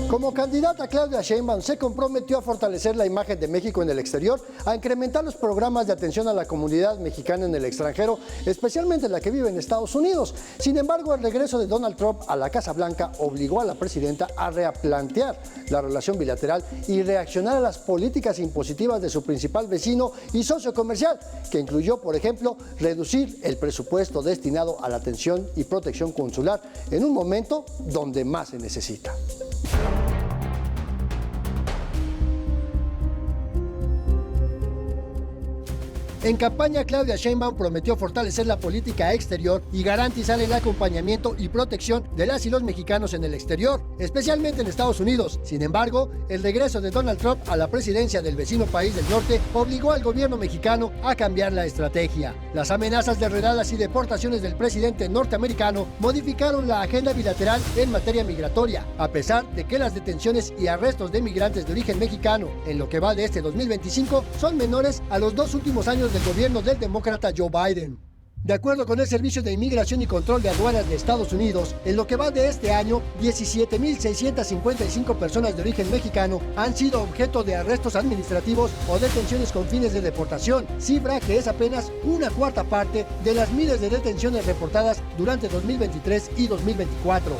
Como candidata, Claudia Sheinbaum se comprometió a fortalecer la imagen de México en el exterior, a incrementar los programas de atención a la comunidad mexicana en el extranjero, especialmente la que vive en Estados Unidos. Sin embargo, el regreso de Donald Trump a la Casa Blanca obligó a la presidenta a replantear la relación bilateral y reaccionar a las políticas impositivas de su principal vecino y socio comercial, que incluyó, por ejemplo, reducir el presupuesto destinado a la atención y protección consular en un momento donde más se necesita. En campaña, Claudia Sheinbaum prometió fortalecer la política exterior y garantizar el acompañamiento y protección de las y los mexicanos en el exterior, especialmente en Estados Unidos. Sin embargo, el regreso de Donald Trump a la presidencia del vecino país del norte obligó al gobierno mexicano a cambiar la estrategia. Las amenazas de redadas y deportaciones del presidente norteamericano modificaron la agenda bilateral en materia migratoria, a pesar de que las detenciones y arrestos de migrantes de origen mexicano en lo que va de este 2025 son menores a los 2 últimos años del gobierno del demócrata Joe Biden. De acuerdo con el Servicio de Inmigración y Control de Aduanas de Estados Unidos, en lo que va de este año, 17,655 personas de origen mexicano han sido objeto de arrestos administrativos o detenciones con fines de deportación, cifra que es apenas una cuarta parte de las miles de detenciones reportadas durante 2023 y 2024.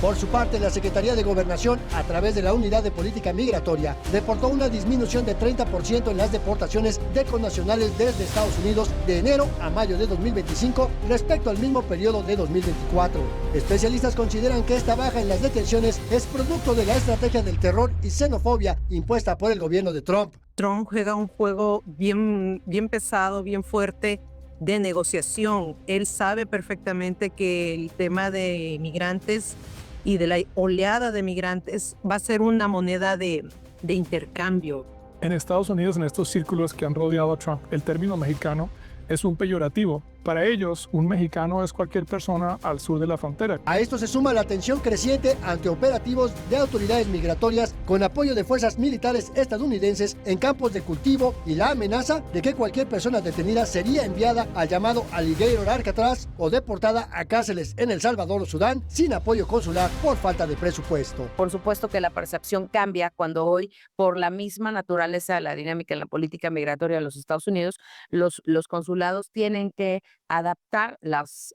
Por su parte, la Secretaría de Gobernación, a través de la Unidad de Política Migratoria, reportó una disminución de 30% en las deportaciones de connacionales desde Estados Unidos de enero a mayo de 2025 respecto al mismo periodo de 2024. Especialistas consideran que esta baja en las detenciones es producto de la estrategia del terror y xenofobia impuesta por el gobierno de Trump. Trump juega un juego bien pesado, bien fuerte de negociación. Él sabe perfectamente que el tema de migrantes y de la oleada de migrantes va a ser una moneda de intercambio. En Estados Unidos, en estos círculos que han rodeado a Trump, el término mexicano es un peyorativo. Para ellos, un mexicano es cualquier persona al sur de la frontera. A esto se suma la tensión creciente ante operativos de autoridades migratorias con apoyo de fuerzas militares estadounidenses en campos de cultivo y la amenaza de que cualquier persona detenida sería enviada al llamado Alligator Alcatraz o deportada a cárceles en El Salvador o Sudán sin apoyo consular por falta de presupuesto. Por supuesto que la percepción cambia cuando hoy, por la misma naturaleza de la dinámica en la política migratoria de los Estados Unidos, los consulados tienen que adaptar las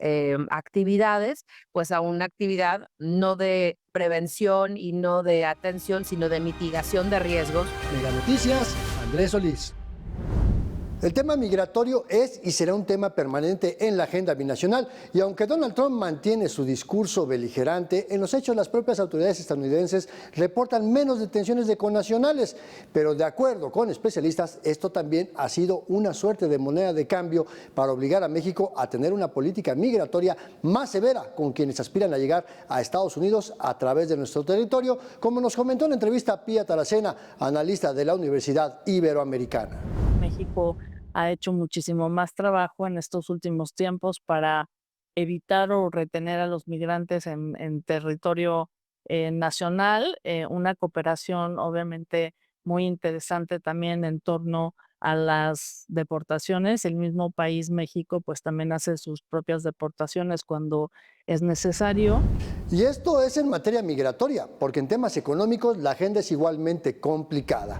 actividades pues a una actividad no de prevención y no de atención, sino de mitigación de riesgos. Mega Noticias, Andrés Solís. El tema migratorio es y será un tema permanente en la agenda binacional y aunque Donald Trump mantiene su discurso beligerante, en los hechos las propias autoridades estadounidenses reportan menos detenciones de connacionales, pero de acuerdo con especialistas, esto también ha sido una suerte de moneda de cambio para obligar a México a tener una política migratoria más severa con quienes aspiran a llegar a Estados Unidos a través de nuestro territorio, como nos comentó en la entrevista a Pía Taracena, analista de la Universidad Iberoamericana. México ha hecho muchísimo más trabajo en estos últimos tiempos para evitar o retener a los migrantes en territorio nacional, una cooperación obviamente muy interesante también en torno a las deportaciones. El mismo país, México, pues también hace sus propias deportaciones cuando es necesario. Y esto es en materia migratoria, porque en temas económicos la agenda es igualmente complicada.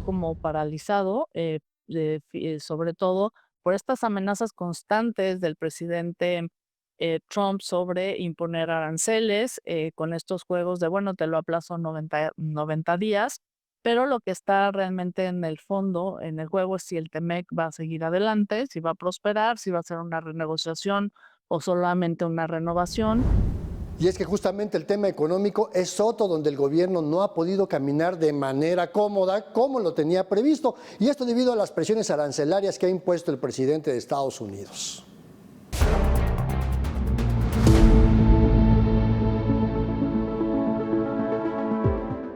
Como paralizado, sobre todo por estas amenazas constantes del presidente Trump sobre imponer aranceles, con estos juegos de, bueno, te lo aplazo 90 días, pero lo que está realmente en el fondo, en el juego, es si el TEMEC va a seguir adelante, si va a prosperar, si va a ser una renegociación o solamente una renovación. Y es que justamente el tema económico es otro donde el gobierno no ha podido caminar de manera cómoda como lo tenía previsto, y esto debido a las presiones arancelarias que ha impuesto el presidente de Estados Unidos.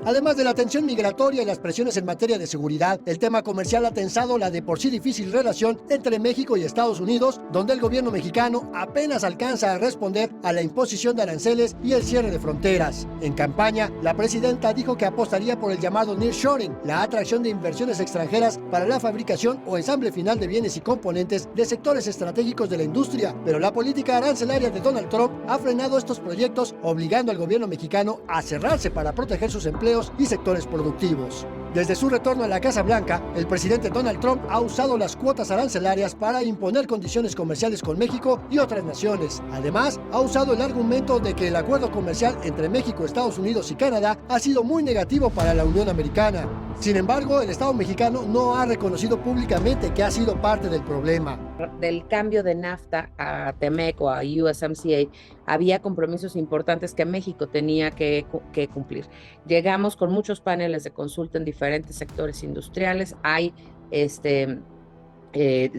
Además de la tensión migratoria y las presiones en materia de seguridad, el tema comercial ha tensado la de por sí difícil relación entre México y Estados Unidos, donde el gobierno mexicano apenas alcanza a responder a la imposición de aranceles y el cierre de fronteras. En campaña, la presidenta dijo que apostaría por el llamado nearshoring, la atracción de inversiones extranjeras para la fabricación o ensamble final de bienes y componentes de sectores estratégicos de la industria, pero la política arancelaria de Donald Trump ha frenado estos proyectos, obligando al gobierno mexicano a cerrarse para proteger sus empleos y sectores productivos. Desde su retorno a la Casa Blanca, el presidente Donald Trump ha usado las cuotas arancelarias para imponer condiciones comerciales con México y otras naciones. Además, ha usado el argumento de que el acuerdo comercial entre México, Estados Unidos y Canadá ha sido muy negativo para la Unión Americana. Sin embargo, el Estado mexicano no ha reconocido públicamente que ha sido parte del problema. Del cambio de NAFTA a TEMEC o a USMCA, había compromisos importantes que México tenía que cumplir. Llegamos con muchos paneles de consulta en diferentes sectores industriales. Hay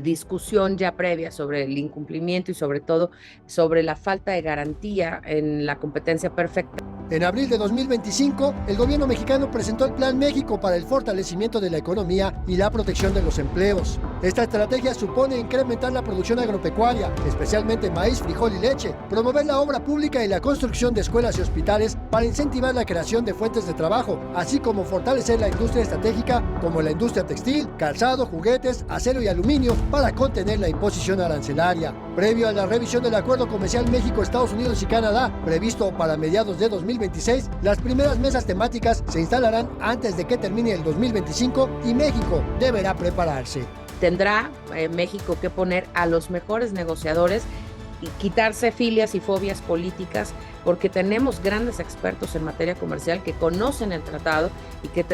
discusión ya previa sobre el incumplimiento y sobre todo sobre la falta de garantía en la competencia perfecta. En abril de 2025, el gobierno mexicano presentó el Plan México para el fortalecimiento de la economía y la protección de los empleos. Esta estrategia supone incrementar la producción agropecuaria, especialmente maíz, frijol y leche, promover la obra pública y la construcción de escuelas y hospitales para incentivar la creación de fuentes de trabajo, así como fortalecer la industria estratégica como la industria textil, calzado, juguetes, acero y aluminio para contener la imposición arancelaria. Previo a la revisión del Acuerdo Comercial México, Estados Unidos y Canadá, previsto para mediados de 2026, las primeras mesas temáticas se instalarán antes de que termine el 2025 y México deberá prepararse. Tendrá México que poner a los mejores negociadores y quitarse filias y fobias políticas, porque tenemos grandes expertos en materia comercial que conocen el tratado y que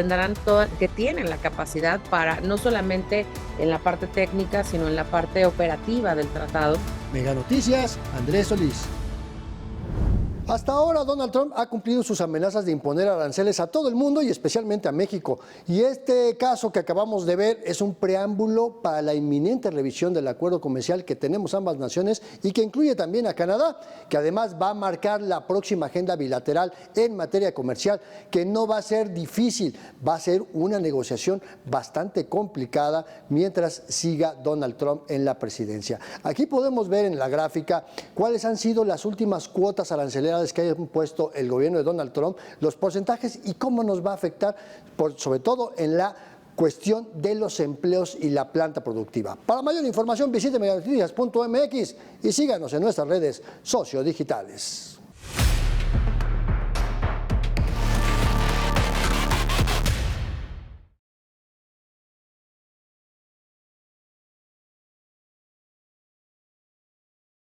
tienen la capacidad para, no solamente en la parte técnica, sino en la parte operativa del tratado. Mega Noticias, Andrés Solís. Hasta ahora, Donald Trump ha cumplido sus amenazas de imponer aranceles a todo el mundo y especialmente a México. Y este caso que acabamos de ver es un preámbulo para la inminente revisión del acuerdo comercial que tenemos ambas naciones y que incluye también a Canadá, que además va a marcar la próxima agenda bilateral en materia comercial, que no va a ser difícil, va a ser una negociación bastante complicada mientras siga Donald Trump en la presidencia. Aquí podemos ver en la gráfica cuáles han sido las últimas cuotas arancelarias que haya puesto el gobierno de Donald Trump, los porcentajes y cómo nos va a afectar, sobre todo en la cuestión de los empleos y la planta productiva. Para mayor información visite meganoticias.mx y síganos en nuestras redes sociodigitales.